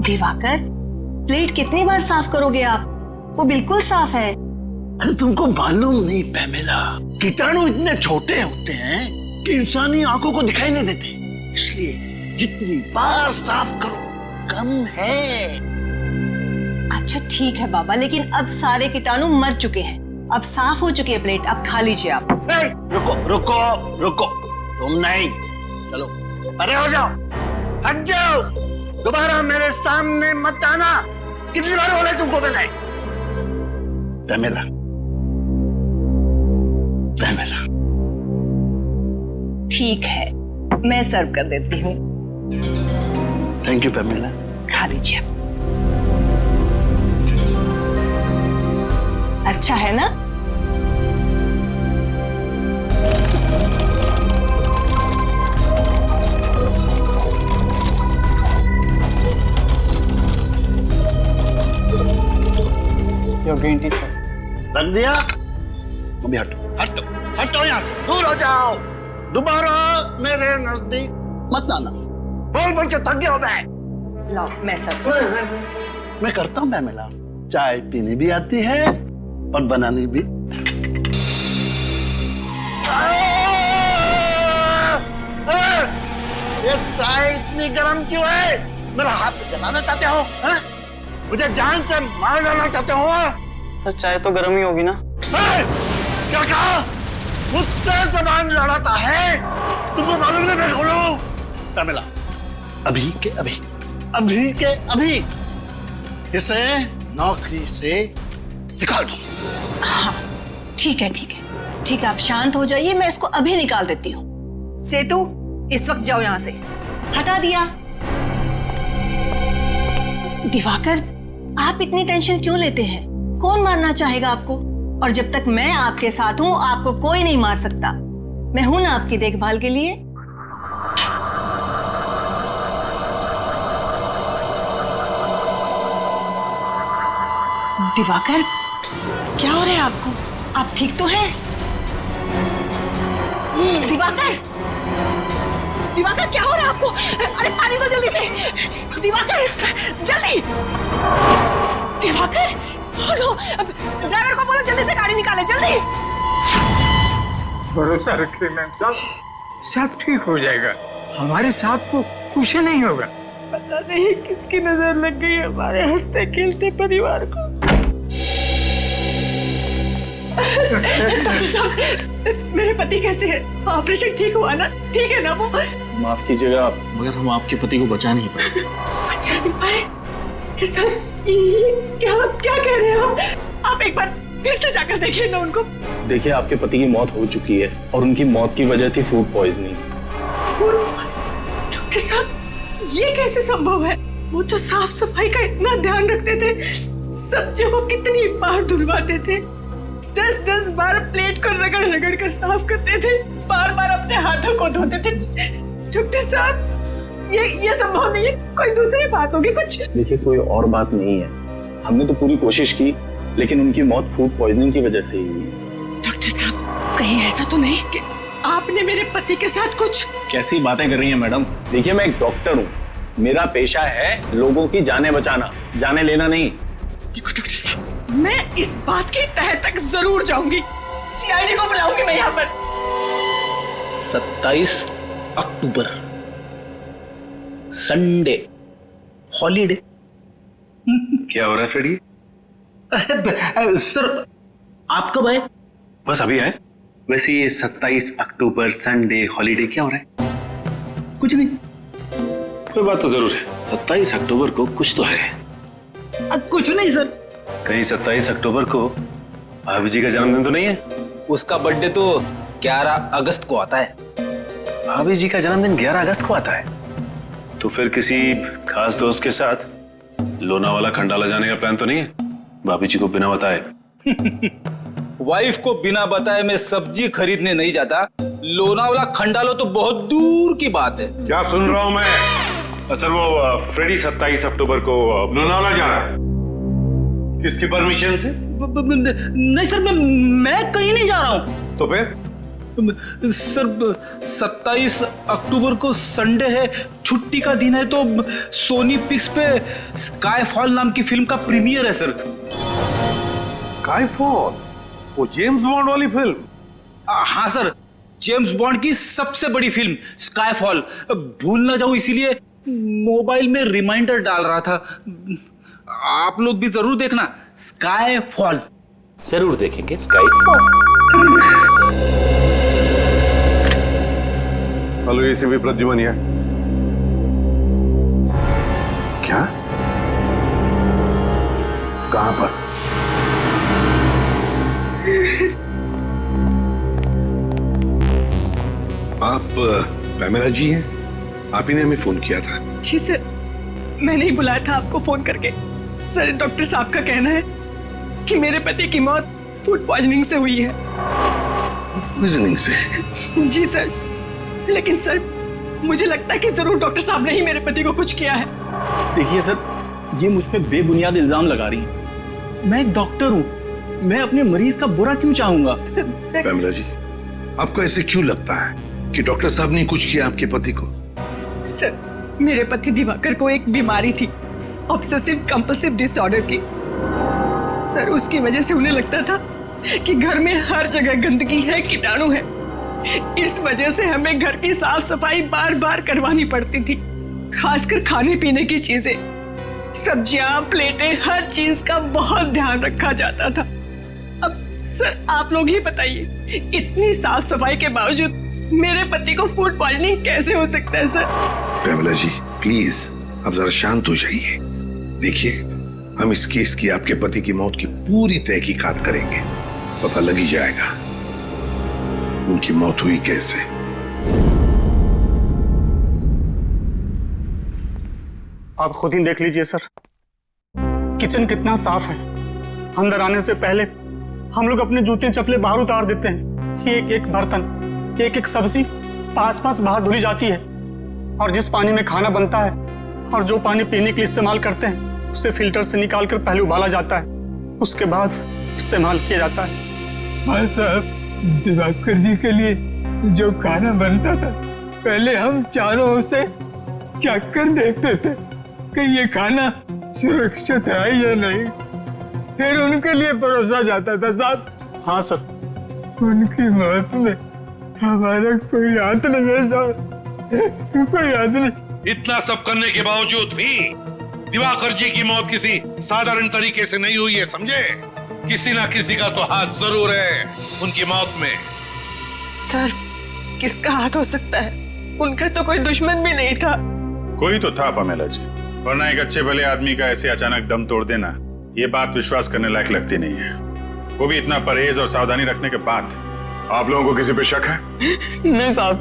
Diwakar, plate कितनी बार साफ करोगे आप? वो बिल्कुल साफ है। अरे तुमको मालूम नहीं पैमेला, कीटाणु इतने छोटे होते हैं कि इंसानी आंखों को दिखाई नहीं देते, इसलिए जितनी बार साफ करो कम है। अच्छा ठीक है बाबा, लेकिन अब सारे कीटाणु मर चुके हैं, अब साफ हो चुकी है प्लेट, अब खा लीजिए आप। रुको रुको रुको, तुम नहीं, चलो अरे हो जाओ, हट जाओ, दोबारा मेरे सामने मत आना। कितनी बार बोला तुमको मैंने? Pamela, Pamela. ठीक है, मैं सर्व कर देती हूँ। Thank you Pamela. खा लीजिए। अच्छा है ना? Green tea sir. रख दिया? अभी हटो हटो हटो, यहाँ से दूर हो जाओ, दोबारा मेरे नजदीक मत आना। बोल बोल के थक गया हो मैं। लाओ मैं सर्व। मैं करता हूँ पैमेला, चाय पीनी भी आती है और बनानी भी। ये चाय इतनी गर्म क्यों है? मेरा हाथ जलाना चाहते हो? मुझे जान से मार डालना चाहते हो? सर चाय तो गर्म ही होगी ना। क्या कहा? मुझसे जबान लड़ाता है? तुमको मालूम नहीं मैं खोलूं? पैमेला, अभी के अभी, अभी के अभी इसे नौकरी से निकाल दो। हाँ ठीक है ठीक है ठीक है, आप शांत हो जाइए, मैं इसको अभी निकाल देती हूँ। सेतु, इस वक्त जाओ यहाँ से। हटा दिया। दिवाकर, आप इतनी टेंशन क्यों लेते हैं? कौन मारना चाहेगा आपको? और जब तक मैं आपके साथ हूं, आपको कोई नहीं मार सकता। मैं हूं ना आपकी देखभाल के लिए। दिवाकर, क्या हो रहा है आपको? आप ठीक तो हैं? दिवाकर, दिवाकर क्या हो रहा है आपको? अरे पानी दो जल्दी से। दिवाकर जल्दी। दिवाकर, ड्राइवर को बोलो जल्दी से गाड़ी निकाले, जल्दी। भरोसा रखिए मैम साहब, सब ठीक हो जाएगा, हमारे साथ को कुछ नहीं होगा। पता नहीं किसकी नजर लग गई हमारे हंसते खेलते परिवार को। डॉक्टर साहब, मेरे पति कैसे हैं? ऑपरेशन ठीक हुआ ना? ठीक है ना वो? माफ कीजिएगा मगर हम आपके पति को बचा नहीं पाए। बचा नहीं पाए? डॉक्टर साहब, ये क्या क्या कह रहे हैं आप? एक बार फिर से जाकर देखिए ना उनको। देखिए, आपके पति की मौत हो चुकी है और उनकी मौत की वजह थी फूड पॉइजनिंग। डॉक्टर साहब, ये कैसे संभव है? वो तो साफ सफाई का इतना ध्यान रखते थे, सब्जियों को कितनी बार धुलवाते थे, 10-10 बार प्लेट को रगड़ रगड़ कर साफ करते थे, बार बार अपने हाथों को धोते थे। डॉक्टर साहब, ये संभव नहीं है, कोई दूसरी बात होगी कुछ। देखिए, कोई और बात नहीं है, हमने तो पूरी कोशिश की, लेकिन उनकी मौत फूड पॉइजनिंग की वजह से ही हुई। डॉक्टर साहब, कहीं ऐसा तो नहीं कि आपने मेरे पति के साथ कुछ? कैसी बातें कर रही हैं मैडम? देखिए, मैं एक डॉक्टर हूँ, मेरा पेशा है लोगों की जानें बचाना, जाने लेना नहीं। देखो डॉक्टर साहब, मैं इस बात की तह तक जरूर जाऊंगी, सीआईडी को बुलाऊंगी मैं यहाँ पर। 27 अक्टूबर संडे हॉलीडे। क्या हो रहा है फ्रेडी? सर आप कब आए? बस अभी आए। वैसे ये 27 अक्टूबर संडे हॉलीडे क्या हो रहा है? कुछ नहीं। कोई बात तो जरूर है, 27 अक्टूबर को कुछ तो है। कुछ नहीं सर। कहीं 27 अक्टूबर को भाभी जी का जन्मदिन तो नहीं है? उसका बर्थडे तो 11 अगस्त को आता है। भाभी जी का जन्मदिन 11 अगस्त को आता है? तो फिर किसी खास दोस्त के साथ लोनावाला खंडाला जाने का प्लान तो नहीं है? भाभी जी को बिना बताए? वाइफ को बिना बताए मैं सब्जी खरीदने नहीं जाता, लोनावाला खंडालो तो बहुत दूर की बात है। क्या सुन रहा हूं मैं? सर वो फ्रेडी 27 अक्टूबर को लोनावाला जा रहा है। किसकी परमिशन से? नहीं सर, मैं कहीं नहीं जा रहा हूँ। तो फिर सर 27 अक्टूबर को संडे है, छुट्टी का दिन है, तो सोनी पिक्स पे स्काईफॉल नाम की फिल्म का प्रीमियर है सर। स्काईफॉल, वो जेम्स बॉन्ड वाली फिल्म? हाँ सर, जेम्स बॉन्ड की सबसे बड़ी फिल्म स्काईफॉल। भूल ना जाऊं इसीलिए मोबाइल में रिमाइंडर डाल रहा था। आप लोग भी जरूर देखना स्काईफॉल। जरूर देखेंगे स्काईफॉल। हेलो, एसीपी प्रद्युमन है। क्या? कहां पर? आप पैमेला जी हैं? आप ही ने हमें फोन किया था। जी सर, मैंने ही बुलाया था आपको फोन करके। सर, डॉक्टर साहब का कहना है कि मेरे पति की मौत फूड पॉइजनिंग से हुई है। पॉइजनिंग से? जी सर, लेकिन सर मुझे लगता है कि जरूर डॉक्टर साहब ने ही मेरे पति को कुछ किया है। देखिए सर, ये मुझ पे बेबुनियाद इल्जाम लगा रही है। मैं एक डॉक्टर हूँ, मैं अपने मरीज का बुरा क्यों चाहूंगा? पैमेला जी, आपको ऐसे क्यों लगता है कि डॉक्टर साहब ने कुछ किया आपके पति को? सर, मेरे पति दिवाकर को एक बीमारी थी, ऑब्सेसिव कंपल्सिव डिसऑर्डर की। सर, उसकी वजह से उन्हें लगता था कि घर में हर जगह गंदगी है, कीटाणु है। इस वजह से हमें घर की साफ सफाई बार बार करवानी पड़ती थी, खासकर खाने पीने की चीजें, सब्जियां, प्लेटें, हर चीज का बहुत ध्यान रखा जाता था। अब सर आप लोग ही बताइए, इतनी साफ सफाई के बावजूद मेरे पति को फूड पॉइजनिंग कैसे हो सकता है? सर पैमेला जी, प्लीज अब जरा शांत हो जाइए। देखिए, हम इस केस की आपके पति की मौत की पूरी तहकीकात करेंगे, पता लग ही जाएगा उनकी मौत हुई कैसे। आप खुद ही देख लीजिए सर, किचन कितना साफ है। अंदर आने से पहले हम लोग अपने जूते चप्पले बाहर उतार देते हैं। एक एक बर्तन, एक एक सब्जी 5-5 बाहर धुली जाती है। और जिस पानी में खाना बनता है और जो पानी पीने के लिए इस्तेमाल करते हैं, उसे फिल्टर से निकालकर पहले उबाला जाता है, उसके बाद इस्तेमाल किया जाता है। हाँ साहब, दिवाकर जी के लिए जो खाना बनता था, पहले हम चारों उसे चख कर देखते थे कि ये खाना सुरक्षित है या नहीं, फिर उनके लिए परोसा जाता था साहब। हाँ सर। उनकी मौत में हमारा कोई हाथ नहीं है साहब, कोई हाथ नहीं। इतना सब करने के बावजूद भी दिवाकर जी की मौत किसी साधारण तरीके से नहीं हुई है, समझे? किसी ना किसी का तो हाथ जरूर है उनकी मौत में। सर, किसका हाथ हो सकता है? उनका तो कोई दुश्मन भी नहीं था। कोई तो था पैमेला जी, वरना एक अच्छे भले आदमी का ऐसे अचानक दम तोड़ देना, ये बात विश्वास करने लायक लगती नहीं है, वो भी इतना परहेज और सावधानी रखने के बाद। आप लोगों को किसी पे शक है? नहीं साहब,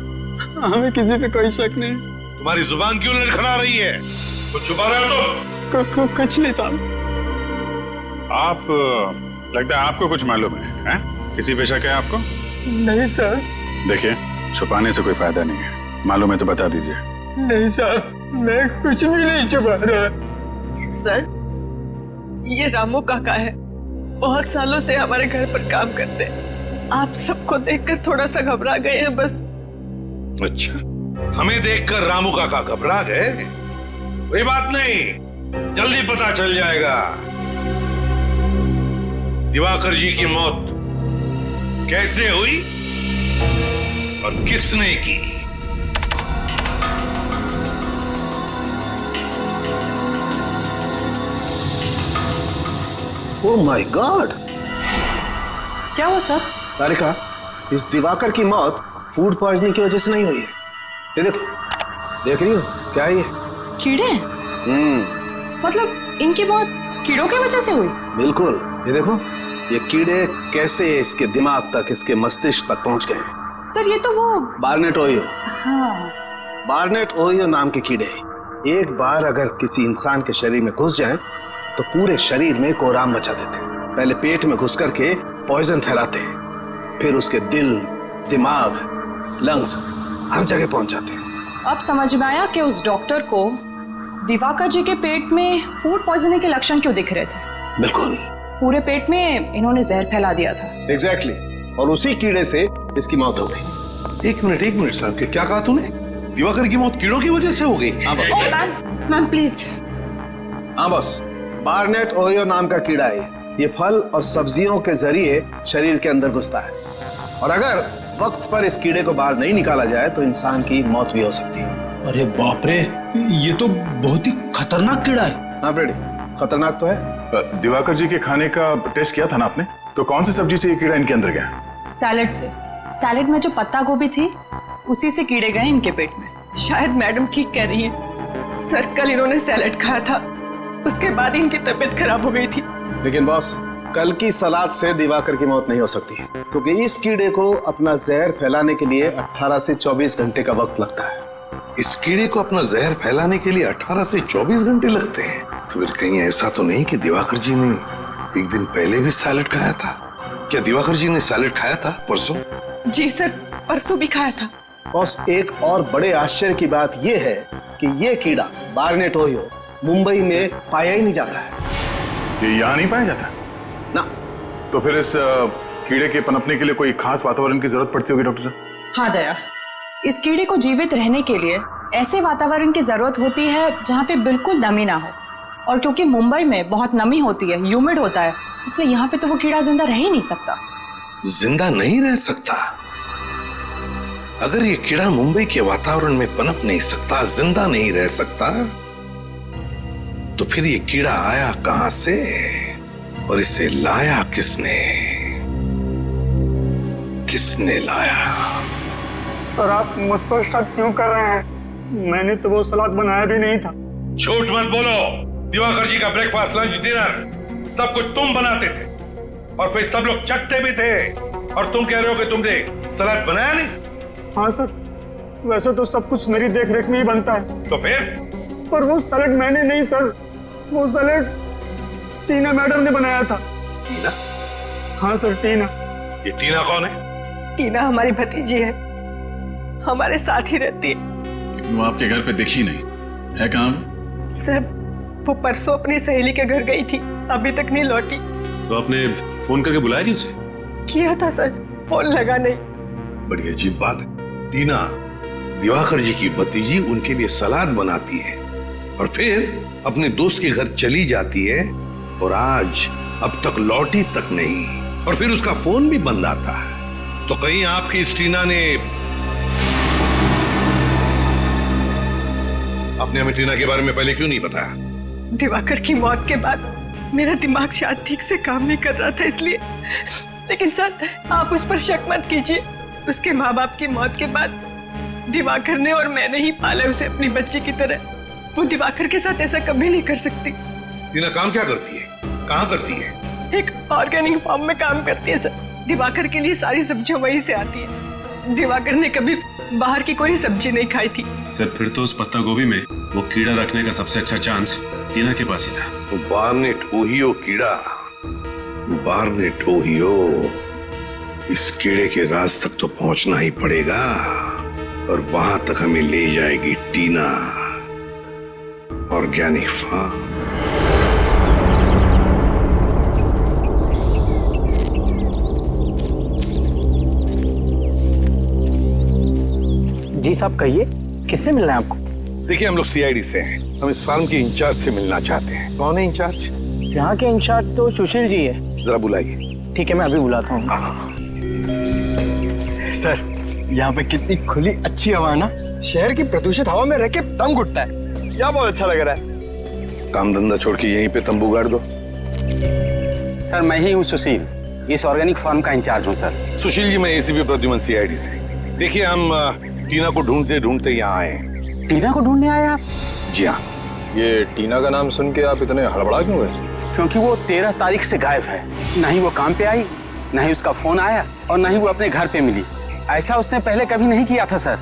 हमें किसी पे कोई शक नहीं। तुम्हारी जुबान क्यों लड़खड़ा रही है? कुछ छुपा रहे हो तो? कुछ नहीं साहब। आप लगता है आपको कुछ मालूम है? किसी पे शक है आपको? नहीं सर। देखिए, छुपाने से कोई फायदा नहीं है, मालूम है तो बता दीजिए। नहीं साहब, मैं कुछ भी नहीं छुपा रहा। सर, ये रामू काका है, बहुत सालों से हमारे घर पर काम करते हैं। आप सबको देखकर थोड़ा सा घबरा गए हैं बस। अच्छा, हमें देखकर रामू काका घबरा गए? कोई बात नहीं, जल्दी पता चल जाएगा दिवाकर जी की मौत कैसे हुई और किसने की। Oh my God! क्या हुआ सर? तारिका, इस दिवाकर की मौत फूड पॉइजनिंग की वजह से नहीं हुई है। ये देखो, देख रही हो क्या है ये? कीड़े? मतलब इनकी मौत कीड़ों की वजह से हुई? बिल्कुल, ये देखो, ये कीड़े कैसे इसके दिमाग तक, इसके मस्तिष्क तक पहुंच गए हैं। सर, ये तो वो बार्नेट ओहियो। हाँ। बार्नेट ओहियो नाम के कीड़े एक बार अगर किसी इंसान के शरीर में घुस जाएं, तो पूरे शरीर में कोहराम मचा देते हैं। पहले पेट में घुस करके पॉइजन फैलाते हैं, फिर उसके दिल, दिमाग, लंग्स हर जगह पहुंच जाते हैं। अब समझ में आया कि उस डॉक्टर को दिवाकर जी के पेट में फूड पॉइजनिंग के लक्षण क्यों दिख रहे थे। बिल्कुल, पूरे पेट में इन्होंने जहर फैला दिया था। एग्जैक्टली। और उसी कीड़े से इसकी मौत हो गई। एक मिनट साहब, क्या कहा तूने? दिवाकर की मौत कीड़ों की वजह से हो गई? हाँ बॉस। Ma'am please. हाँ बॉस, बार्नेट ओहियो नाम का कीड़ा है। ये फल और सब्जियों के जरिए शरीर के अंदर घुसता है, और अगर वक्त पर इस कीड़े को बाहर नहीं निकाला जाए तो इंसान की मौत भी हो सकती है। अरे बाप रे, ये तो बहुत ही खतरनाक कीड़ा है। हाँ फ्रेडी, खतरनाक तो है। दिवाकर जी के खाने का टेस्ट किया था ना आपने? तो कौन सी सब्जी से ये कीड़ा इनके अंदर गया? सैलेड से। सैलेड में जो पत्ता गोभी थी उसी से कीड़े गए इनके पेट में। शायद मैडम ठीक कह रही है सर, कल इन्होंने सैलेड खाया था, उसके बाद इनकी तबीयत खराब हो गई थी। लेकिन बॉस, कल की सलाद से दिवाकर की मौत नहीं हो सकती है, क्योंकि इस कीड़े को अपना जहर फैलाने के लिए 18 से 24 घंटे का वक्त लगता है। इस कीड़े को अपना जहर फैलाने के लिए 18 से 24 घंटे लगते हैं? तो फिर कहीं ऐसा तो नहीं कि दिवाकर जी ने एक दिन पहले भी सैलेड खाया था? क्या दिवाकर जी ने सैलेड खाया था परसों? जी सर, परसों भी खाया था। बॉस, एक और बड़े आश्चर्य की बात यह है कि यह कीड़ा बार्नेट ओहियो मुंबई में पाया ही नहीं जाता है। ये यहाँ नहीं पाया जाता ना। तो फिर इस कीड़े के पनपने के लिए कोई खास वातावरण की जरूरत पड़ती होगी डॉक्टर साहब? हाँ दया, इस कीड़े को जीवित रहने के लिए ऐसे वातावरण की जरूरत होती है जहाँ पे बिल्कुल नमी ना हो, और क्योंकि मुंबई में बहुत नमी होती है, ह्यूमिड होता है, इसलिए यहाँ पे तो वो कीड़ा जिंदा रह ही नहीं सकता। जिंदा नहीं रह सकता? अगर ये कीड़ा मुंबई के वातावरण में पनप नहीं सकता, जिंदा नहीं रह सकता, तो फिर ये कीड़ा आया कहां से और इसे लाया किसने? किसने लाया? सर, आप मुझ पर शक क्यों कर रहे हैं? मैंने तो वो सलाद बनाया भी नहीं था। झूठ मत बोलो। दिवाकर जी का ब्रेकफास्ट, लंच, डिनर सब कुछ तुम बनाते थे, और फिर सब लोग चटते भी थे, और तुम कह रहे हो कि तुमने सलाद बनाया नहीं? हाँ सर, वैसे तो सब कुछ मेरी देखरेख में ही बनता है। तो फिर? पर वो सैलेड मैंने नहीं सर, वो सैलेड टीना मैडम ने बनाया था। टीना? हाँ सर, टीना। ये टीना कौन है? टीना हमारी भतीजी है, हमारे साथ ही रहती है। लेकिन वो आपके घर पे दिखी नहीं है। कहाँ? सर, वो परसों अपनी सहेली के घर गई थी, अभी तक नहीं लौटी। तो आपने फोन करके बुलाया नहीं उसे? किया था सर, फोन लगा नहीं। बड़ी अजीब बात है। टीना दिवाकर जी की भतीजी उनके लिए सलाद बनाती है और फिर अपने दोस्त के घर चली जाती है, और आज अब तक लौटी तक नहीं, और फिर उसका फोन भी बंद आता है। तो कहीं आपकी इस टीना ने आपने हमें टीना के बारे में पहले क्यों नहीं बताया? दिवाकर की मौत के बाद मेरा दिमाग शायद ठीक से काम नहीं कर रहा था, इसलिए। लेकिन सर, आप उस पर शक मत कीजिए। उसके माँ बाप की मौत के बाद दिवाकर ने और मैंने ही पाला उसे अपनी बच्ची की तरह। वो दिवाकर के साथ ऐसा कभी नहीं कर सकती। टीना काम क्या करती है? कहाँ करती है? एक ऑर्गेनिक फार्म में काम करती है सर। दिवाकर के लिए सारी सब्जियां वहीं से आती है। दिवाकर ने कभी बाहर की कोई सब्जी नहीं खाई थी। सर, फिर तो उस पत्ता गोभी में वो कीड़ा रखने का सबसे अच्छा चांस टीना के पास ही था। तो बार्नेट ओहियो कीड़ा, बार्नेट ओहियो, इस कीड़े के राज तक तो पहुंचना ही पड़ेगा, और वहां तक हमें ले जाएगी टीना ऑर्गेनिक फार्म। जी साहब, कहिए, किससे मिलना है आपको? देखिए, हम लोग सीआईडी से हैं। हम इस फार्म के इंचार्ज से मिलना चाहते हैं। कौन है इंचार्ज? यहाँ के इंचार्ज तो सुशील जी है। जरा बुलाइए। ठीक है, मैं अभी बुलाता हूँ। सर, यहाँ पे कितनी खुली अच्छी हवा ना। शहर की प्रदूषित हवा में रह के दम घुटता है। क्या बहुत अच्छा लग रहा है। काम धंधा छोड़ के यहीं पे तंबू गाड़ दो। सर, मैं ही हूँ सुशील, इस ऑर्गेनिक फार्म का इंचार्ज हूँ सर। सुशील जी, मैं एसीपी प्रद्युमन सीआईडी से। देखिए, हम टीना को ढूंढते ढूंढते यहाँ आए। टीना को ढूंढने आए आप? जी हाँ। ये टीना का नाम सुन के आप इतने हड़बड़ा क्यों गए? क्योंकि वो 13 तारीख से गायब है। ना ही वो काम पे आई, ना ही उसका फोन आया, और ना ही वो अपने घर पे मिली। ऐसा उसने पहले कभी नहीं किया था सर।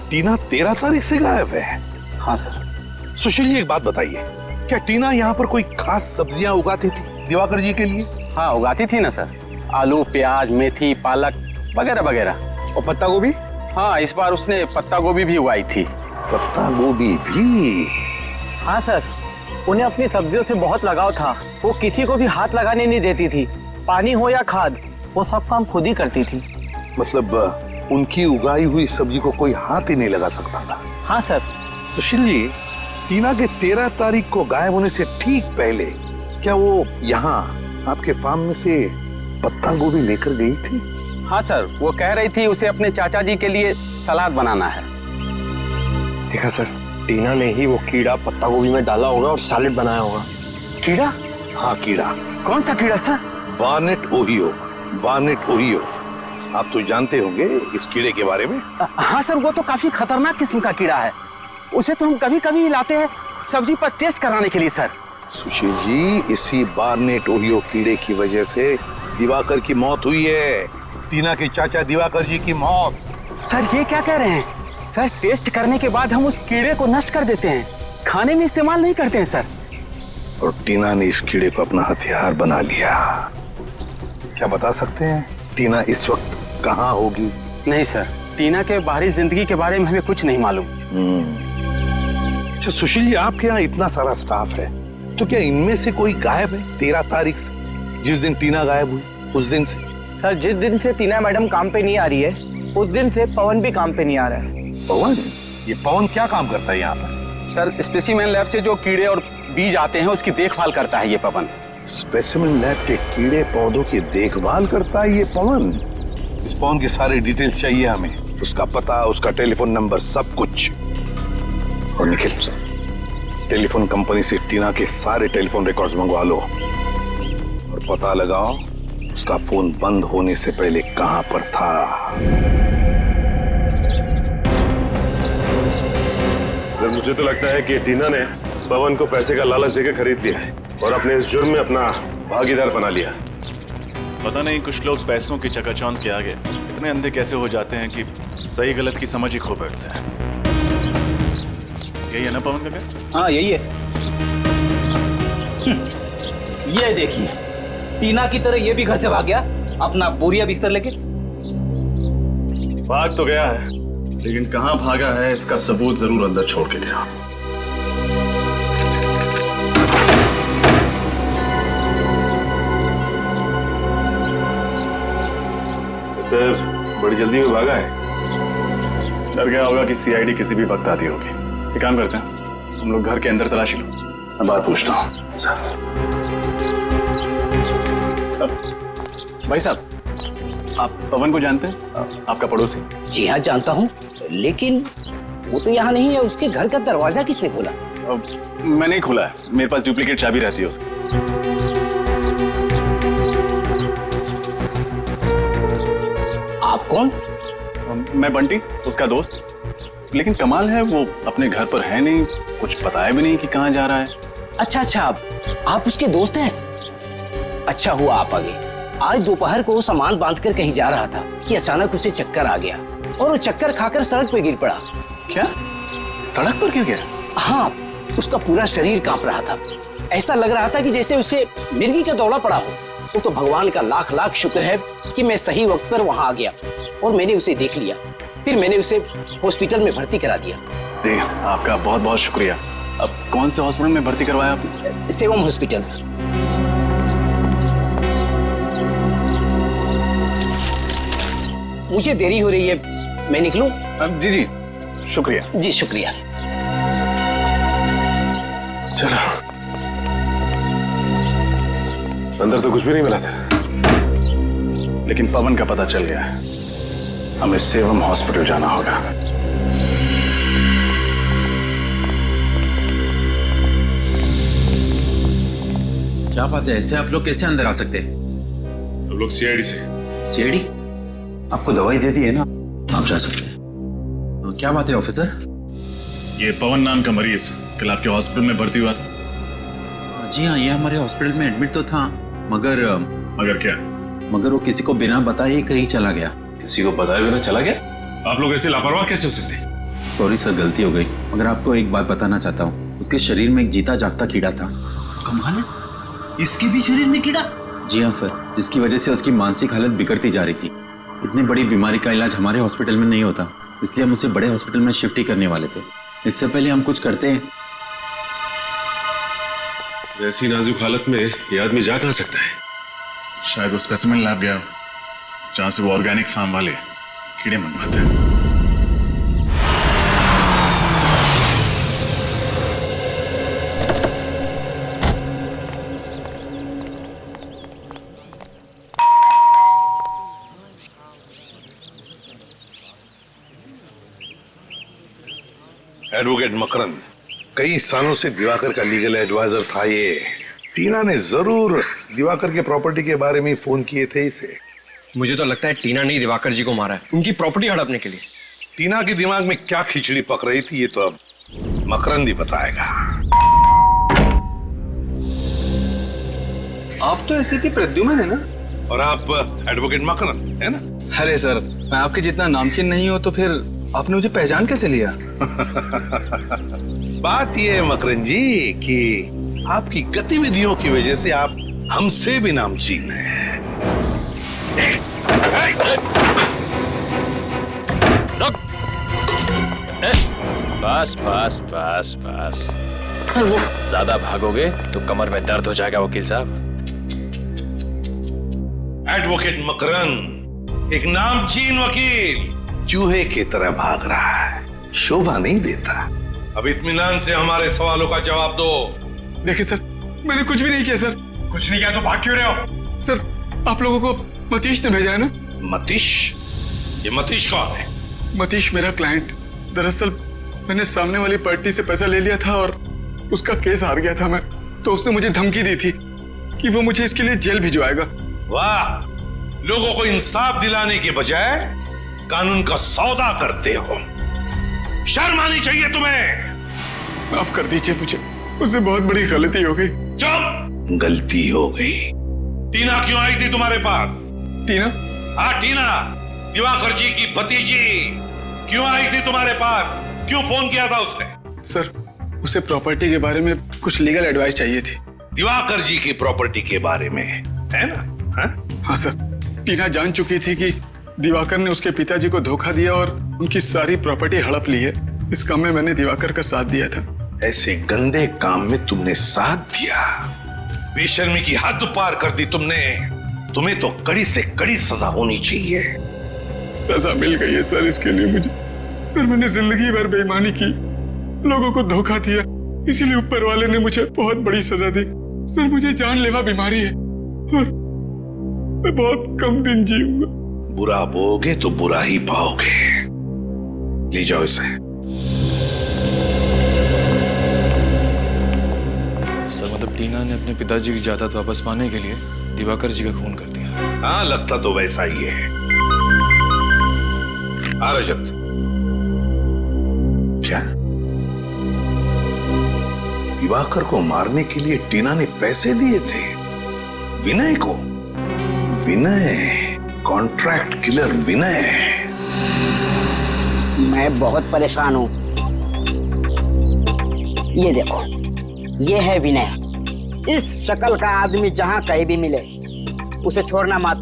टीना 13 तारीख से गायब है? हाँ सर। सुशील जी, एक बात बताइए, क्या टीना यहाँ पर कोई खास सब्जियां उगाती थी दिवाकर जी के लिए? हाँ, उगाती थी ना सर, आलू, प्याज, मेथी, पालक वगैरह वगैरह। और पत्ता गोभी? हाँ, इस बार उसने पत्ता गोभी भी उगाई थी। पत्ता गोभी भी? हाँ सर, उन्हें अपनी सब्जियों से बहुत लगाव था। वो किसी को भी हाथ लगाने नहीं देती थी। पानी हो या खाद, वो सब काम खुद ही करती थी। मतलब उनकी उगाई हुई सब्जी को कोई हाथ ही नहीं लगा सकता था। हाँ सर। सुशील जी, टीना के 13 तारीख को गायब होने से ठीक पहले क्या वो यहाँ आपके फार्म में से पत्ता गोभी लेकर गई थी? हाँ सर, वो कह रही थी उसे अपने चाचा जी के लिए सलाद बनाना है। देखा सर, टीना ने ही वो कीड़ा पत्ता गोभी में डाला होगा और सैलेड बनाया होगा। कीड़ा? हाँ कीड़ा। कौन सा कीड़ा sir? Barnett Ohio. Barnett Ohio, आप तो जानते होंगे इस कीड़े के बारे में। हाँ सर, वो तो काफी खतरनाक किस्म का कीड़ा है। उसे तो हम कभी कभी लाते हैं सब्जी पर टेस्ट कराने के लिए सर। सुशील जी, इसी बार्नेट ओहियो कीड़े की वजह से दिवाकर की मौत हुई है। टीना के चाचा दिवाकर जी की मौत। सर ये क्या कह रहे हैं? सर टेस्ट करने के बाद हम उस कीड़े को नष्ट कर देते हैं, खाने में इस्तेमाल नहीं करते हैं सर। और टीना ने इस कीड़े को अपना हथियार बना लिया। क्या बता सकते हैं टीना इस वक्त कहाँ होगी? नहीं सर, टीना के बाहरी जिंदगी के बारे में हमें कुछ नहीं मालूम। अच्छा सुशील जी, आपके यहाँ इतना सारा स्टाफ है, तो क्या इनमें से कोई गायब है 13 तारीख से, जिस दिन टीना गायब हुई उस दिन से? सर, जिस दिन से टीना मैडम काम पे नहीं आ रही है उस दिन से पवन भी काम पे नहीं आ रहा है। पवन? ये पवन क्या काम करता है यहाँ पर? सर, स्पेसिमेन लैब से जो कीड़े और बीज आते हैं उसकी देखभाल करता है ये पवन। स्पेसिमेन लैब के कीड़े पौधों की देखभाल करता है ये पवन? इस पवन की सारी डिटेल्स चाहिए हमें, उसका पता, उसका टेलीफोन नंबर, सब कुछ। और निखिल, टेलीफोन कंपनी से टीना के सारे टेलीफोन रिकॉर्ड्स मंगवा लो और पता लगाओ उसका फोन बंद होने से पहले कहां पर था। मुझे तो लगता है कि टीना ने पवन को पैसे का लालच देकर खरीद लिया है और अपने इस जुर्म में अपना भागीदार बना लिया। पता नहीं कुछ लोग पैसों की चकाचौंध के आगे इतने अंधे कैसे हो जाते हैं कि सही गलत की समझ ही खो बैठते हैं। यही है ना पवन का घर? हाँ यही है। ये देखिए, टीना की तरह ये भी घर से भाग गया अपना बोरिया बिस्तर लेके। भाग तो गया है, लेकिन कहां भागा है इसका सबूत जरूर अंदर छोड़ के गया। तो बड़ी जल्दी में भागा है। डर गया होगा कि सीआईडी किसी भी वक्त आती होगी। एक काम करते हैं, हम लोग घर के अंदर तलाशी लो, मैं बाहर पूछता हूँ। भाई साहब, आप पवन को जानते हैं? आपका पड़ोसी? जी हाँ जानता हूँ, लेकिन वो तो यहाँ नहीं है। उसके घर का दरवाजा किसने खोला? मैंने नहीं खोला है, मेरे पास डुप्लीकेट चाबी रहती है उसकी। आप कौन? मैं बंटी, उसका दोस्त। लेकिन कमाल है, वो अपने घर पर है नहीं, कुछ बताया भी नहीं कि कहाँ जा रहा है। अच्छा अच्छा, आप उसके दोस्त हैं? अच्छा हुआ आप आ गए। आज दोपहर को वो सामान बांधकर कहीं जा रहा था कि अचानक उसे चक्कर आ गया और वो चक्कर खाकर सड़क पर गिर पड़ा। क्या? सड़क पर गिर गया? हाँ, उसका पूरा शरीर कांप रहा था। ऐसा लग रहा था कि जैसे उसे मिर्गी का दौरा पड़ा हो। वो तो भगवान का लाख लाख शुक्र है कि मैं सही वक्त पर वहां आ गया और मैंने उसे देख लिया। फिर मैंने उसे हॉस्पिटल में भर्ती करा दिया। जी, आपका बहुत बहुत शुक्रिया। अब कौन से हॉस्पिटल में भर्ती करवाया आपने? सेवम हॉस्पिटल। मुझे देरी हो रही है, मैं निकलूं? जी जी, शुक्रिया। जी शुक्रिया। चलो, अंदर तो कुछ भी नहीं मिला सर, लेकिन पवन का पता चल गया है। हमें सेवम हॉस्पिटल जाना होगा। क्या बात है, ऐसे आप लोग कैसे अंदर आ सकते हैं? हम लोग सीआईडी से। सीआईडी? आपको दवाई दे दी है ना, आप जा सकते हैं। क्या बात है ऑफिसर? ये पवन नाम का मरीज कल आपके हॉस्पिटल में भर्ती हुआ था? जी हाँ, ये हमारे हॉस्पिटल में एडमिट तो था, मगर क्या? मगर वो किसी को बिना बताए ही कहीं चला गया। किसी को बताए बिना चला गया? आप लोग ऐसे लापरवाह कैसे हो सकते? सॉरी सर, गलती हो गई। मगर आपको एक बात बताना चाहता हूँ, उसके शरीर में एक जीता जागता कीड़ा था। कमाल है, इसके भी शरीर में कीड़ा? जी हाँ सर, जिसकी वजह से उसकी मानसिक हालत बिगड़ती जा रही थी। इतनी बड़ी बीमारी का इलाज हमारे हॉस्पिटल में नहीं होता, इसलिए हम उसे बड़े हॉस्पिटल में शिफ्ट ही करने वाले थे। इससे पहले हम कुछ करते हैं। ऐसी नाजुक हालत में ये आदमी जा कहाँ सकता है? शायद वो स्पेसिमेन लैब गया, जहां से वो ऑर्गेनिक फार्म वाले कीड़े मंगवाता है। एडवोकेट मकरंद, कई सालों से दिवाकर का लीगल एडवाइजर था ये। टीना ने जरूर दिवाकर के प्रॉपर्टी के बारे में फोन किए थे इसे। मुझे तो लगता है टीना ने दिवाकर जी को मारा है उनकी प्रॉपर्टी हड़पने के लिए। टीना के दिमाग में क्या खिचड़ी पक रही थी ये तो अब मकरंद ही बताएगा। आप तो एसीपी प्रद्युमन है ना? और आप एडवोकेट मकरंद है ना? अरे सर, मैं आपके जितना नामचीन नहीं हूं तो फिर आपने मुझे पहचान कैसे लिया? बात यह है मकरंद जी कि आपकी गतिविधियों की वजह से आप हमसे भी नामचीन हैं। बस बस बस बस, ज्यादा भागोगे तो कमर में दर्द हो जाएगा वकील साहब। एडवोकेट मकरंद एक नामचीन वकील चूहे की तरह भाग रहा है, शोभा नहीं देता। अब इत्मीनान से हमारे सवालों का जवाब दो। देखिए सर, मैंने कुछ भी नहीं किया सर। कुछ नहीं किया तो भाग क्यों रहे हो? सर, आप लोगों को मतीश ने भेजा है ना? मतीश? ये मतीश कौन है? मतीश मेरा क्लाइंट। दरअसल मैंने सामने वाली पार्टी से पैसा ले लिया था और उसका केस हार गया था मैं, तो उसने मुझे धमकी दी थी कि वो मुझे इसके लिए जेल भिजवाएगा। वाह, लोगों को इंसाफ दिलाने के बजाय कानून का सौदा करते हो। शर्म आनी चाहिए तुम्हें। माफ कर दीजिए मुझे, उससे बहुत बड़ी गलती हो गई। चुप! गलती हो गई। टीना क्यों आई थी तुम्हारे पास? टीना? हाँ टीना, दिवाकर जी की भतीजी क्यों आई थी तुम्हारे पास? क्यों फोन किया था उसने? सर, उसे प्रॉपर्टी के बारे में कुछ लीगल एडवाइस चाहिए थी। दिवाकर जी की प्रॉपर्टी के बारे में, है ना? हाँ सर, टीना जान चुकी थी कि दिवाकर ने उसके पिताजी को धोखा दिया और उनकी सारी प्रॉपर्टी हड़प ली है। इस काम में मैंने दिवाकर का साथ दिया था। ऐसे गंदे काम में तुमने साथ दिया? बेशर्मी की हद पार कर दी तुमने। तुम्हें तो कड़ी से कड़ी सजा होनी चाहिए। सजा मिल गई है सर इसके लिए मुझे। सर, मैंने जिंदगी भर बेईमानी की, लोगों को धोखा दिया, इसीलिए ऊपर वाले ने मुझे बहुत बड़ी सजा दी। सर, मुझे जानलेवा बीमारी है और मैं बहुत कम दिन जीऊंगा। बुरा बोगे तो बुरा ही पाओगे। ले जाओ इसे। सर, मतलब टीना ने अपने पिताजी की जायदाद वापस पाने के लिए दिवाकर जी का खून कर दिया। हाँ, लगता तो वैसा ही है। आ रजत, क्या दिवाकर को मारने के लिए टीना ने पैसे दिए थे विनय को? विनय, कॉन्ट्रैक्ट किलर विनय। मैं बहुत परेशान हूँ। ये देखो, ये है विनय। इस शक्ल का आदमी जहाँ कहीं भी मिले उसे छोड़ना मत।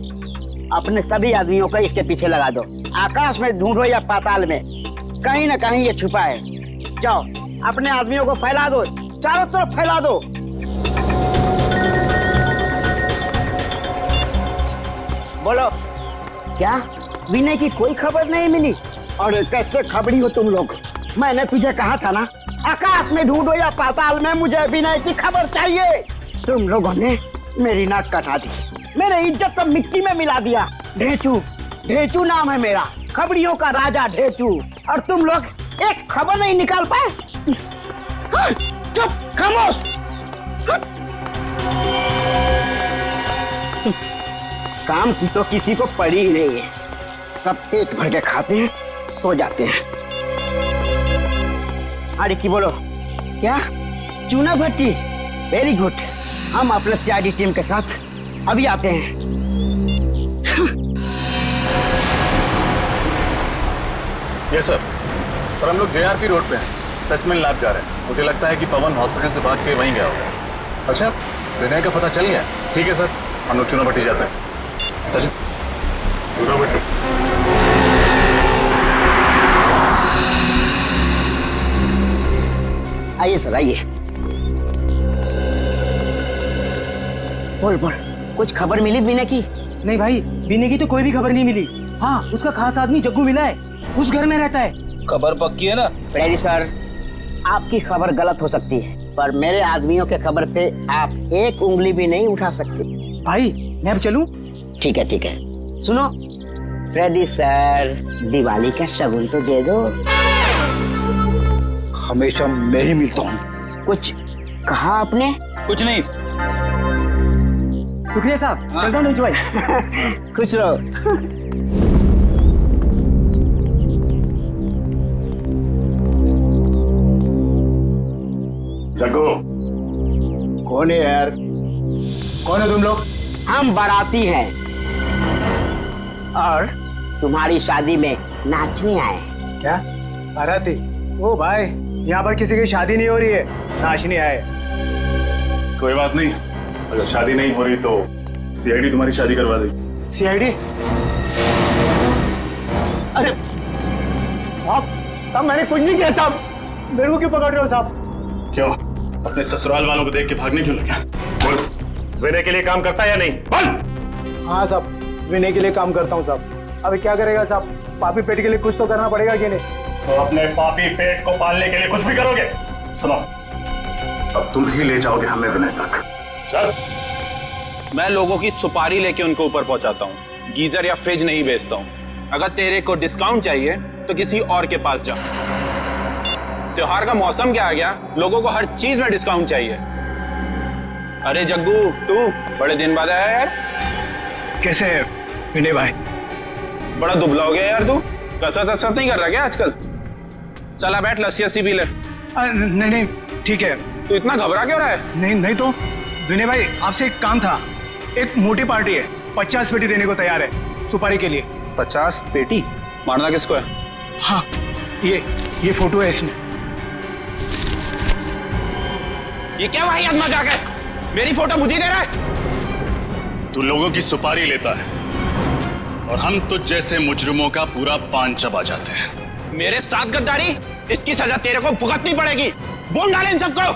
अपने सभी आदमियों को इसके पीछे लगा दो। आकाश में ढूंढो या पाताल में, कहीं ना कहीं ये छुपा है। जाओ, अपने आदमियों को फैला दो, चारों तरफ फैला दो। बोलो, क्या विनय की कोई खबर नहीं मिली? और कैसे खबरी हो तुम लोग? मैंने तुझे कहा था ना, आकाश में ढूंढो या पाताल में, मुझे विनय की खबर चाहिए। तुम लोगों ने मेरी नाक कटा दी, मेरी इज्जत तो मिट्टी में मिला दिया। ढेचू, ढेचू नाम है मेरा, खबरियों का राजा ढेचू। और तुम लोग एक खबर नहीं निकाल पाए। चुप, खामोश। काम की तो किसी को पड़ी ही नहीं है। सब पेट भर के खाते हैं, सो जाते हैं। अरे की बोलो, क्या चूना भट्टी? Very good. हम अपने सीआईडी टीम के साथ अभी आते हैं। Yes sir. सर, हम लोग जेआरपी रोड पे हैं, स्पेसिमेन लैब जा रहे हैं। मुझे लगता है कि पवन हॉस्पिटल से भाग के वहीं गया होगा। अच्छा, विनय का पता चल गया? ठीक है सर, हम लोग चूना भट्टी जाते हैं। सचिन, चूना भट्टी। आइए सर, आइए। बोल बोल, कुछ खबर मिली विनय की? नहीं भाई, विनय की तो कोई भी खबर नहीं मिली। हाँ, उसका खास आदमी जग्गू मिला है, उस घर में रहता है। खबर पक्की है ना? फ्रेडी सर, आपकी खबर गलत हो सकती है, पर मेरे आदमियों के खबर पे आप एक उंगली भी नहीं उठा सकते। भाई मैं अब चलूं? ठीक है ठीक है। सुनो फ्रेडी सर, दिवाली का शगुन तो दे दो। हमेशा मैं ही मिलता हूँ। कुछ कहा आपने? कुछ नहीं। शुक्रिया साहब, चलता हूँ नीचू भाई। खुश रहो। जग्गू, कौन है यार? कौन है तुम लोग? हम बाराती हैं और तुम्हारी शादी में नाचने आए। क्या बाराती? ओ भाई, यहाँ पर किसी की शादी नहीं हो रही है, नाचने आए। कोई बात नहीं, अगर शादी नहीं हो रही तो सीआईडी तुम्हारी शादी करवा देगी। सीआईडी? अरे साहब मैंने कुछ नहीं किया साहब, मेरे को क्यों पकड़ रहे हो साहब? क्यों, अपने ससुराल वालों को देख के भागने क्यों लगा? बोल, विनय के लिए काम करता है या नहीं? बोल। हाँ साहब, विनय के लिए काम करता हूँ साहब। अभी क्या करेगा साहब, पापी पेट के लिए कुछ तो करना पड़ेगा कि नहीं? तो अपने पापी पेट को पालने के लिए कुछ भी करोगे? सुनो, अब तुम ही ले जाओगे हमें विनय तक। चल। मैं लोगों की सुपारी लेके उनको ऊपर पहुंचाता हूँ, गीजर या फ्रिज नहीं बेचता हूँ। अगर तेरे को डिस्काउंट चाहिए तो किसी और के पास जा। त्योहार का मौसम क्या आ गया, लोगों को हर चीज में डिस्काउंट चाहिए। अरे जग्गू, तू बड़े दिन बाद आया यार। कैसे है विनय भाई? बड़ा दुबला हो गया यार तू, कसरत नहीं कर रहा क्या आजकल? चला बैठ, लस्सी पी ले। नहीं ठीक है। तू इतना घबरा क्यों रहा है? नहीं तो विनय भाई, आपसे एक काम था। एक मोटी पार्टी है, 50 पेटी देने को तैयार है सुपारी के लिए। 50 पेटी? मारना किसको है? हाँ, ये फोटो है इसमें। ये क्या भाई मजाक है? मेरी फोटो मुझे दे रहा है? तू लोगों की सुपारी लेता है और हम तुझ जैसे मुजरिमों का पूरा पान चबा जाते हैं। मेरे साथ गद्दारी, इसकी सजा तेरे को भुगतनी पड़ेगी। बोल डाले इन सबको।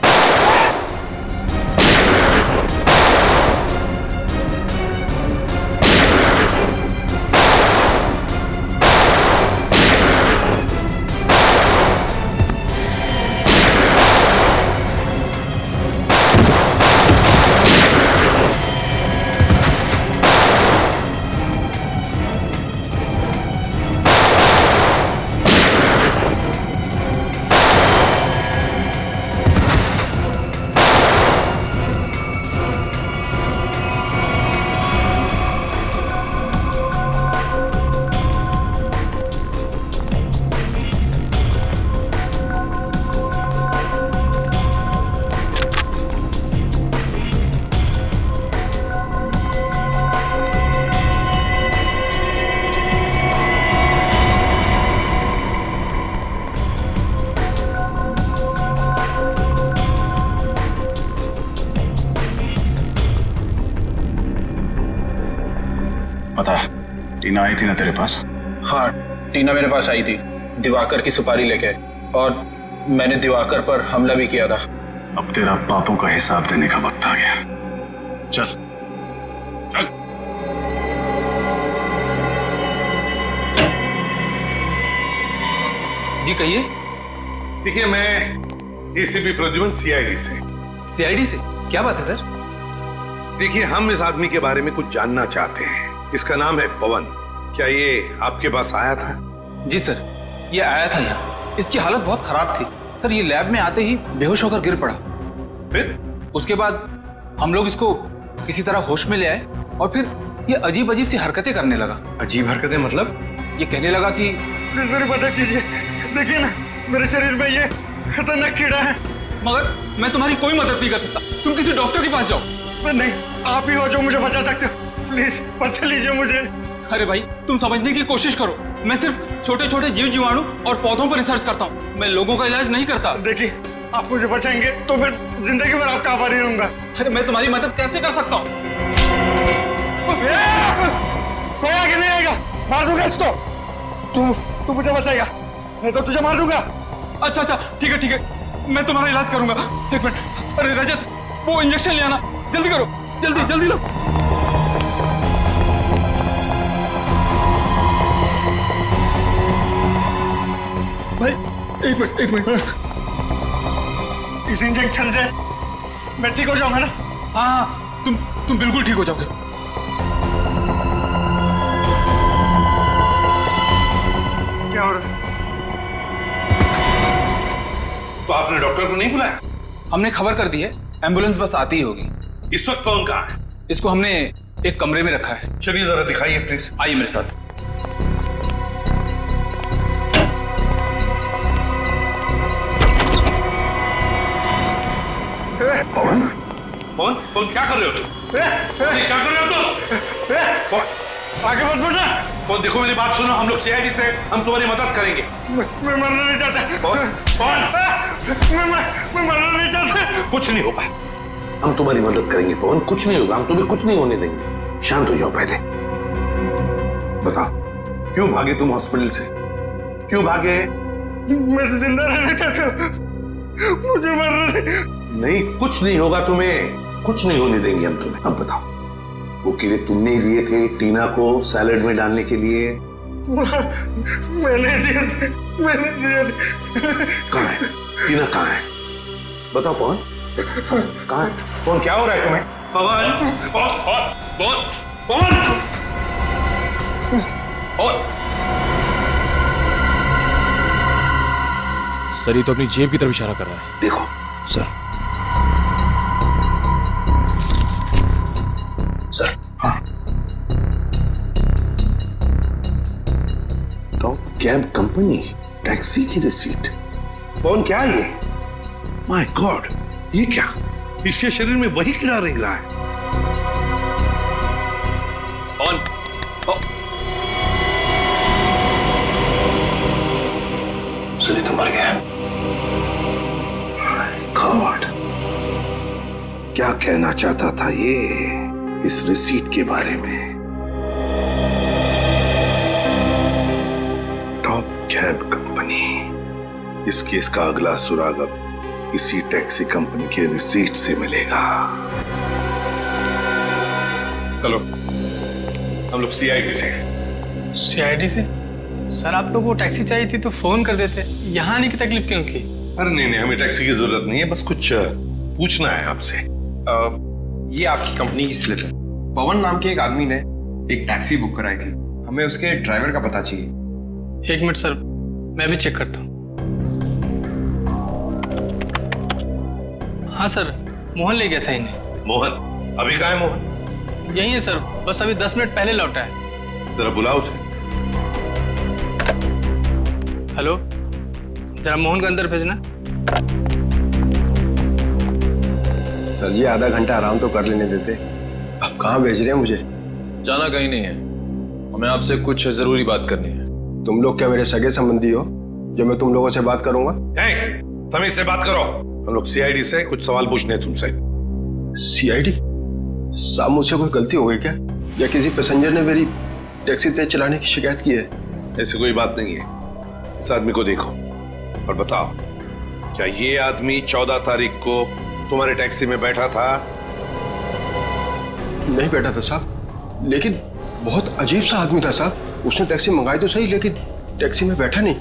पता, टीना आई थी ना तेरे पास? हाँ, टीना मेरे पास आई थी दिवाकर की सुपारी लेके, और मैंने दिवाकर पर हमला भी किया था। अब तेरा पापों का हिसाब देने का वक्त आ गया। चल चल। जी कहिए। देखिए, मैं एसीपी प्रद्युमन, सीआईडी से। सीआईडी से? क्या बात है सर? देखिए, हम इस आदमी के बारे में कुछ जानना चाहते हैं। इसका नाम है पवन। क्या ये आपके पास आया था? जी सर, ये आया था यहाँ। इसकी हालत बहुत खराब थी सर। ये लैब में आते ही बेहोश होकर गिर पड़ा। फिर उसके बाद हम लोग इसको किसी तरह होश में ले आए और फिर ये अजीब अजीब सी हरकतें करने लगा। अजीब हरकतें मतलब? ये कहने लगा कि मेरी मदद कीजिए, देखिए ना मेरे शरीर में ये खतरनाक कीड़ा है। मगर मैं तुम्हारी कोई मदद नहीं कर सकता, तुम किसी डॉक्टर के पास जाओ। नहीं, आप ही हो जो मुझे बचा सकते हो। प्लीज बचा लीजिए मुझे। अरे भाई, तुम समझने की कोशिश करो। मैं सिर्फ छोटे छोटे जीव जीवाणु और पौधों पर रिसर्च करता हूँ। मैं लोगों का इलाज नहीं करता। देखिए, आप मुझे बचाएंगे तो मैं जिंदगी भर आपका आभारी रहूंगा। अरे मैं तुम्हारी मदद कैसे कर सकता हूँ? कोई आगे नहीं आएगा, मार दूंगा इसको। तू मुझे बचाएगा, नहीं तो तुझे मार दूंगा। अच्छा, ठीक है, मैं तुम्हारा इलाज करूंगा। एक मिनट। अरे रजत, वो इंजेक्शन ले आना, जल्दी करो, जल्दी लो। एक मिनट। इस इंजेक्शन से मैं ठीक हो जाऊंगा ना? हाँ, तुम बिल्कुल ठीक हो जाओगे। क्या हो रहा है? तो आपने डॉक्टर को नहीं बुलाया? हमने खबर कर दी है, एम्बुलेंस बस आती ही होगी। इस वक्त कौन कहाँ है? इसको हमने एक कमरे में रखा है। चलिए जरा दिखाइए प्लीज। आइए मेरे साथ। पवन क्या कर रहे हो तुम? क्या कर रहे हो तुम? आगे मत बढ़ना। कौन, देखो मेरी बात सुनो, हम लोग सीआईडी से हम तुम्हारी मदद करेंगे। मैं मरना नहीं चाहता। कौन? मैं मरना नहीं चाहता। कुछ नहीं होगा, हम तुम्हारी मदद करेंगे पवन, कुछ नहीं होगा, हम तुम्हें कुछ नहीं होने देंगे। शांत हो जाओ पहले। बताओ, क्यों भागे तुम हॉस्पिटल से? क्यों भागे? मैं जिंदा रहना चाहता हूँ, मुझे मरना नहीं, कुछ नहीं होगा तुम्हें, कुछ नहीं होने देंगे हम तुम्हें। अब बताओ, वो कीड़े तुमने ही दिए थे टीना को सैलेड में डालने के लिए? मैंने दिए थे। कहाँ है टीना, कहाँ है? बताओ पवन, कहाँ है? कौन, क्या हो रहा है तुम्हें? सर ये तो अपनी जेब की तरफ इशारा कर रहा है। देखो सर। सर, हाँ। टॉप कैब कंपनी, टैक्सी की रिसीट। कौन, क्या ये? माय गॉड, ये क्या? इसके शरीर में वही कीड़ा रेंग रहा है। सनी तो मर गया। माय गॉड, क्या कहना चाहता था ये इस रिसीट के बारे में? टॉप कैब कंपनी, इस केस का अगला सुराग अब इसी टैक्सी कंपनी के रिसीट से मिलेगा। चलो हम लोग सीआईडी से। सीआईडी से? सर आप लोगों को टैक्सी चाहिए थी तो फोन कर देते, यहाँ आने की तकलीफ क्यों की? अरे नहीं, हमें टैक्सी की जरूरत नहीं है, बस कुछ पूछना है आपसे। ये आपकी कंपनी की स्लिप है। पवन नाम के एक आदमी ने एक टैक्सी बुक कराई थी, हमें उसके ड्राइवर का पता चाहिए। एक मिनट सर, मैं भी चेक करता हूँ। हाँ सर, मोहन ले गया था इन्हें। मोहन? अभी कहाँ है मोहन? यही है सर, बस अभी 10 मिनट पहले लौटा है। जरा बुलाओ उसे। हेलो, जरा मोहन को अंदर भेजना। सर जी आधा घंटा आराम तो कर लेने देते, अब कहाँ भेज रहे हैं मुझे? जाना कहीं नहीं है, हमें आपसे कुछ जरूरी बात करनी है। तुम लोग क्या मेरे सगे संबंधी हो जो मैं तुम लोगों से बात करूंगा? तमीज से बात करो, हम लोग सीआईडी से कुछ सवाल पूछने हैं तुमसे। सीआईडी? साहब मुझसे कोई गलती हो गई क्या, या किसी पैसेंजर ने मेरी टैक्सी तेज चलाने की शिकायत की है? ऐसी कोई बात नहीं है। इस आदमी को देखो और बताओ, क्या ये आदमी 14 तारीख को तुम्हारे टैक्सी में बैठा था? नहीं बैठा था साहब, लेकिन बहुत अजीब सा आदमी था साहब। उसने टैक्सी मंगाई तो सही, लेकिन टैक्सी में बैठा नहीं।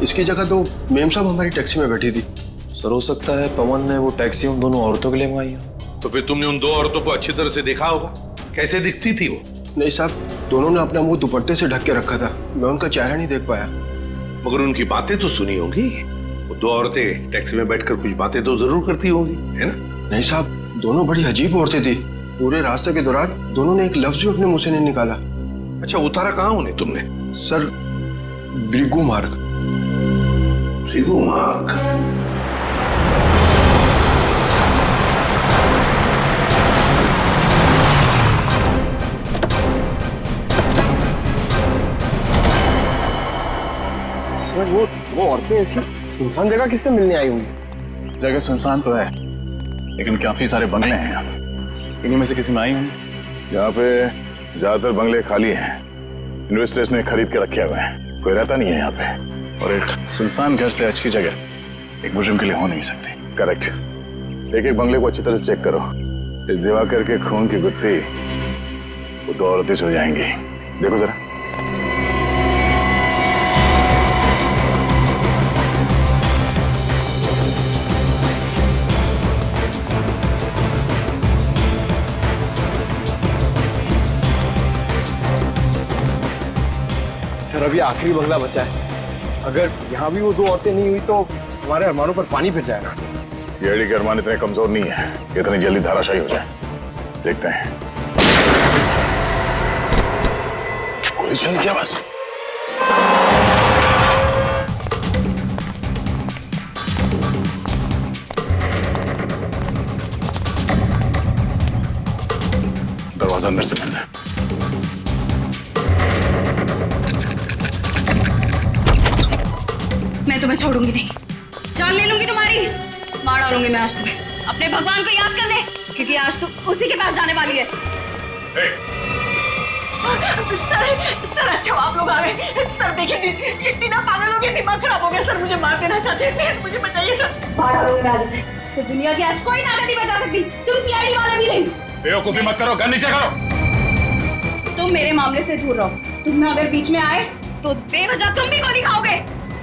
इसकी जगह तो मेम साहब हमारी टैक्सी में बैठी थी। सर हो सकता है पवन ने वो टैक्सी उन दोनों औरतों के लिए मंगाई हो। तो फिर तुमने उन दो औरतों को अच्छी तरह से देखा होगा, कैसे दिखती थी वो? नहीं साहब, दोनों ने अपना मुंह दुपट्टे से ढक के रखा था, मैं उनका चेहरा नहीं देख पाया। मगर उनकी बातें तो सुनी होंगी, वो दो औरतें टैक्सी में बैठकर कुछ बातें तो जरूर करती होंगी, है ना? नहीं साहब, दोनों बड़ी अजीब औरतें थी। पूरे रास्ते के दौरान दोनों ने एक लफ्ज भी अपने मुंह से नहीं निकाला। अच्छा, उतारा कहाँ उन्हें तुमने? सर, ब्रिगू मार्ग। ब्रिगू मार्ग? सर वो औरतें ऐसी सुनसान जगह किससे मिलने आई होंगी? जगह सुनसान तो है, लेकिन काफी सारे बंगले हैं यहाँ। इन्हीं में से किसी में आई होंगी। यहाँ पे ज्यादातर बंगले खाली हैं, इन्वेस्टर्स ने खरीद के रखे हुए हैं, कोई रहता नहीं है यहाँ पे। और एक सुनसान घर से अच्छी जगह एक मुजरिम के लिए हो नहीं सकती। करेक्ट। एक एक बंगले को अच्छी तरह से चेक करो। इस दिवाकर के खून की गुत्थी वो दो औरतें हो जाएंगी। देखो जरा। अब ये आखिरी बंगला बचा है। अगर यहाँ भी वो 2 औरतें नहीं हुई तो हमारे अरमानों पर पानी फिर जाएगा। सीआईडी के अरमान इतने कमजोर नहीं है कि इतनी जल्दी धाराशायी हो जाए। देखते हैं। कोई चल क्या बस। दरवाजा अंदर से बंद है। मैं तुम्हें छोड़ूंगी नहीं, जान ले लूंगी तुम्हारी, मार डालूंगी मैं आज तुम्हें। अपने भगवान को याद कर ले, क्योंकि आज तू उसी के पास जाने वाली है। सर अच्छा आप लोग आ गए। सर देखिए ये टीना पागल हो गई, दिमाग खराब हो गया। सर मुझे मार देना चाहते हैं, प्लीज मुझे बचाइए सर। मार डालूंगी मैं आज उसे। इस दुनिया की आज कोई ताकत नहीं बचा सकती, तुम सीआईडी वाले भी नहीं। बेवकूफी मत करो, गन नीचे करो। तुम मेरे मामले से दूर रहो। तुम अगर बीच में आए तो बेवजह तुम भी गोली खाओगे।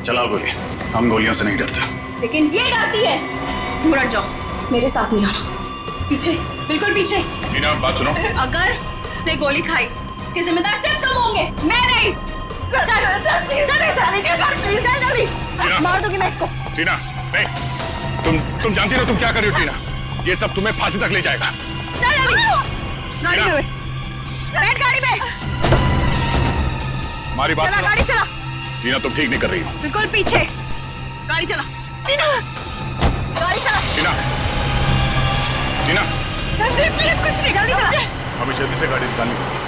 चलाओ गोली, हम गोलियों से नहीं डरते। लेकिन ये डरती है। दूर हट जाओ, मेरे साथ नहीं आना। पीछे, बिल्कुल पीछे। टीना बात सुनो। अगर उसने गोली खाई, इसके जिम्मेदार सिर्फ तुम होंगे, मैं नहीं। चल चल प्लीज, चल जल्दी। मार दूंगी मैं इसको। टीना नहीं, तुम जानती हो तुम क्या कर रही हो टीना? ये सब तुम्हें फांसी तक ले जाएगा। चल जल्दी, गाड़ी में बैठ, गाड़ी में। हमारी बात चला, सुनो। गाड़ी चला। टीना तुम ठीक नहीं कर रही हो। बिल्कुल पीछे, गाड़ी चला। टीना, गाड़ी चला। टीना, टीना प्लीज कुछ नहीं, जल्दी चला। हमें जल्दी से गाड़ी निकालनी होगी।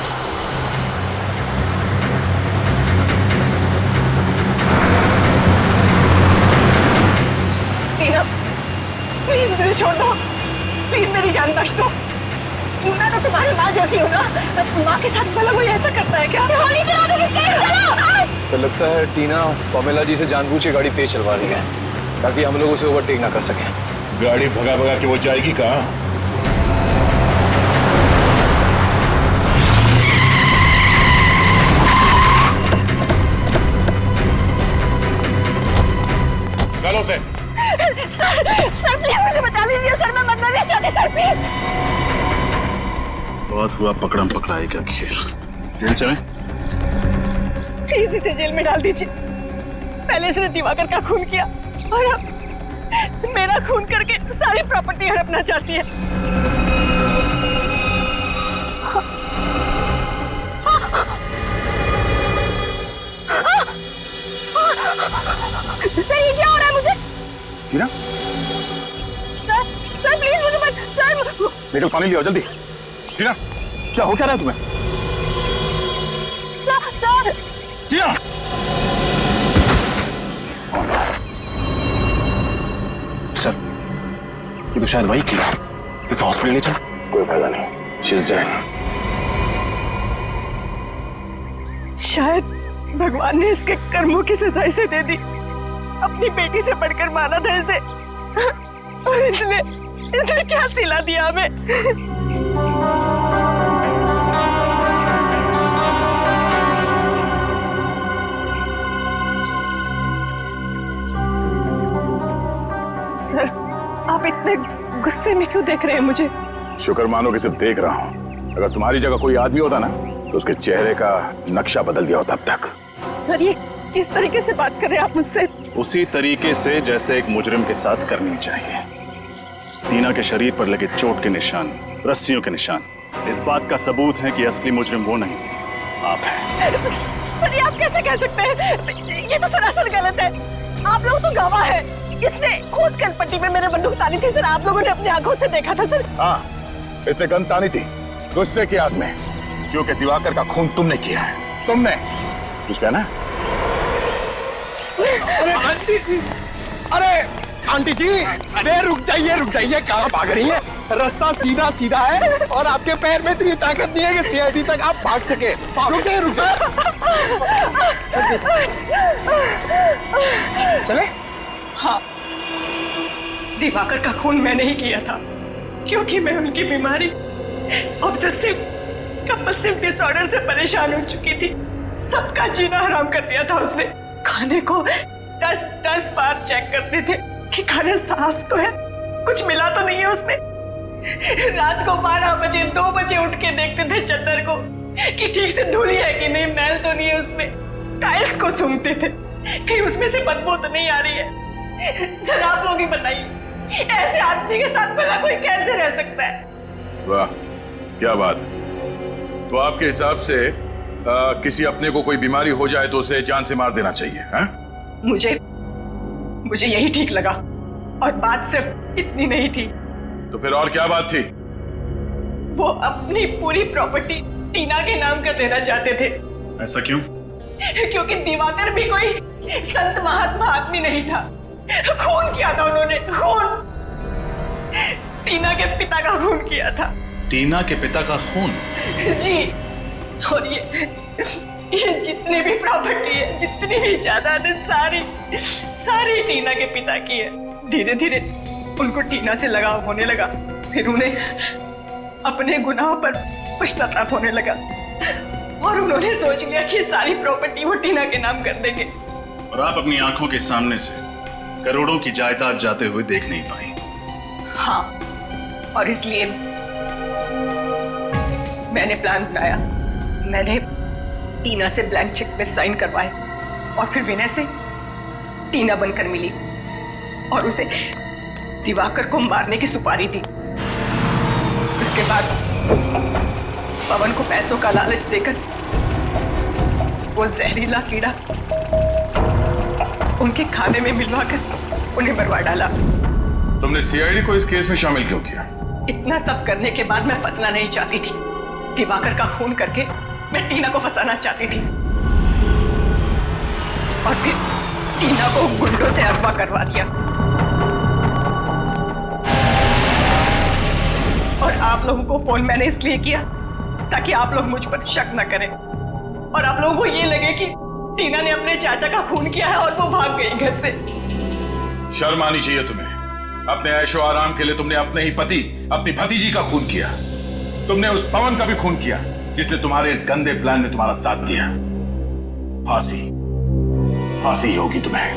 टीना प्लीज मुझे छोड़ दो, प्लीज मेरी जान बख्श दो। मैं तो तुम्हारी माँ जैसी हूँ ना, माँ के साथ भला कोई ऐसा करता है क्या? गोली चला दोगे, तेज चलो। तो लगता है टीना पमेला जी से जानबूझ के गाड़ी तेज चलवा रही है ताकि हम लोग उसे ओवरटेक ना कर सके। गाड़ी भगा भगा के वो जाएगी कहाँ? चलो से। सर प्लीज मुझे बचा लीजिए सर, मैं मरना नहीं चाहती सर, प्लीज। बहुत हुआ पकड़म पकड़ाई का खेल। जेल चलें? प्लीज इसे जेल में डाल दीजिए। पहले इसने दिवाकर का खून किया और अब मेरा खून करके सारी प्रॉपर्टी हड़पना चाहती है। सर ये क्या हो रहा है मुझे? टीना सर प्लीज मुझे मत। सर निकल, पानी लियो जल्दी। टीना क्या हो क्या रहा है तुम्हें? सर टीना सर, ये तो शायद वही कीड़ा। इस हॉस्पिटल नहीं चल, कोई फायदा नहीं। She is dead. शायद भगवान ने इसके कर्मों की सजा इसे दे दी। अपनी बेटी से बढ़कर माना था इसे, और इसने क्या सिला दिया हमें। सर आप इतने गुस्से में क्यों देख रहे हैं मुझे? शुक्र मानो कि सिर्फ देख रहा हूं। अगर तुम्हारी जगह कोई आदमी होता ना तो उसके चेहरे का नक्शा बदल गया होता अब तक। सर ये किस तरीके से बात कर रहे हैं आप मुझसे? उसी तरीके से जैसे एक मुजरिम के साथ करनी चाहिए। टीना के शरीर पर लगे चोट के निशान, रस्सियों के निशान, इस बात का सबूत है कि असली मुजरिम वो नहीं, आप हैं। सर ये आप कैसे कह सकते हैं? ये तो सरासर गलत है। आप लोग तो गवाह हैं। इसने खुद कलपट्टी में मेरे बंदूक तानी थी सर, आप लोगों ने अपनी आंखों से देखा था सर। हाँ, इसने गन तानी थी गुस्से की आग में, क्योंकि दिवाकर का खून तुमने किया है। तुमने कुछ कहना? अरे आंटी जी, अरे रुक जाइए, कहाँ भाग रही हैं? रास्ता सीधा सीधा है और आपके पैर में इतनी ताकत नहीं है कि सीआईडी तक आप भाग सके। रुक जाइए। चले? हाँ, दिवाकर का खून मैंने ही किया था, क्योंकि मैं उनकी बीमारी ऑब्सेसिव कंपल्सिव डिसऑर्डर से परेशान हो चुकी थी। सबका जीना हराम कर दिया था उसने। खाने को 10 बार चेक करते थे कि खाना साफ तो है, कुछ मिला तो नहीं है उसमें। रात को 12 बजे 2 बजे उठ के देखते थे चद्दर को कि ठीक से धुली है कि नहीं, मैल तो नहीं है उसमें। टाइल्स को सूंघते थे, कहीं उसमें से बदबू तो नहीं आ रही है। जरा आप लोग ही बताइए, ऐसे आदमी के साथ भला कोई कैसे रह सकता है? वाह, क्या बात है। तो आपके हिसाब से किसी अपने को कोई बीमारी हो जाए तो उसे जान से मार देना चाहिए, हैं? मुझे यही ठीक लगा, और बात सिर्फ इतनी नहीं थी। तो फिर और क्या बात थी? वो अपनी पूरी प्रॉपर्टी टीना के नाम कर देना चाहते थे। ऐसा क्यों? क्योंकि दिवाकर भी कोई संत महात्मा आदमी नहीं था। खून किया था उन्होंने, खून। टीना के पिता का खून किया था। टीना के पिता का खून? जी, और ये जितनी भी प्रॉपर्टी है, जितनी भी जायदाद है, सारी टीना के पिता की है। धीरे धीरे उनको टीना से लगाव होने लगा, फिर उन्हें अपने गुनाहों पर पश्चाताप होने लगा, और उन्होंने सोच लिया कि सारी प्रॉपर्टी वो टीना के नाम कर देंगे। और आप अपनी आंखों के सामने से करोड़ों की जायदाद जाते हुए देख नहीं पाई। हाँ, और इसलिए मैंने प्लान बनाया। मैंने टीना से ब्लैंक चेक पर साइन करवाए, और फिर विनय से टीना बनकर मिली और उसे दिवाकर को मारने की सुपारी दी। उसके बाद पवन को पैसों का लालच देकर वो जहरीला कीड़ा उनके खाने में मिलवाकर उन्हें मरवा डाला। तुमने सीआईडी को इस केस में शामिल क्यों किया? इतना सब करने के बाद मैं फंसना नहीं चाहती थी। दिवाकर का खून करके मैं टीना को फंसाना चाहती थी, और फिर टीना को गुंडों से अगवा करवा दिया। और आप लोगों को फोन मैंने इसलिए किया ताकि आप लोग मुझ पर शक न करें, और आप लोगों को ये लगे कि टीना ने अपने चाचा का खून किया है और वो भाग गई घर से। शर्म आनी चाहिए तुम्हें। अपने ऐशो आराम के लिए तुमने अपने ही पति, अपनी भतीजी का खून किया। तुमने उस पवन का भी खून किया जिसने तुम्हारे इस गंदे प्लान में तुम्हारा साथ दिया। फांसी होगी तुम्हें।